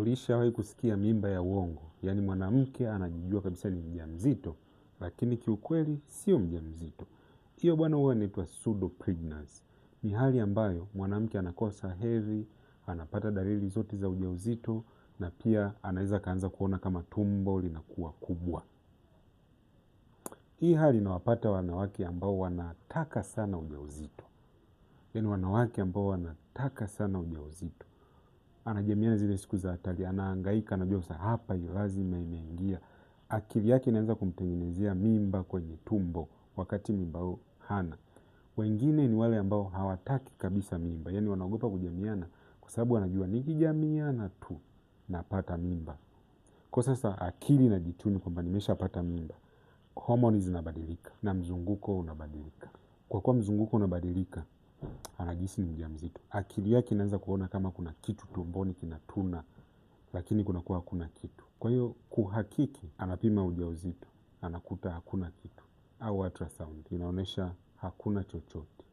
Ulishawahi kusikia mimba ya uongo? Yaani mwanamke anajijua kabisa ni mjamzito, lakini kiukweli sio mjamzito. Hiyo bwana huwa inaitwa pseudo pregnancy. Ni hali ambayo mwanamke anakosa hedhi, anapata dalili zote za ujauzito, na pia anaweza kaanza kuona kama tumbo linakuwa kubwa. Hii hali inawapata wanawake ambao wanataka sana ujauzito. Yaani wanawake ambao wanataka sana ujauzito. Anajamiana zile siku za hatari, anahangaika, anajua sasa hapa lazima imeingia. Akili yake inaanza kumtengenezea mimba kwenye tumbo wakati mimba hana. Wengine ni wale ambao hawataki kabisa mimba, yaani wanaogopa kujamiana kwa sababu wanajua nikijamiana tu napata mimba. Kwa sasa akili inajituni kwamba nimeshapata mimba. Homoni zinabadilika na mzunguko unabadilika. Kwa kuwa mzunguko unabadilika, anajihisi ni mjamzito. Akili yake inaanza kuona kama kuna kitu tumboni kinatuna, lakini kunakuwa hakuna kitu. Kwa hiyo kuhakiki, anapima ujauzito, anakuta hakuna kitu. Au ultrasound inaonyesha hakuna chochote.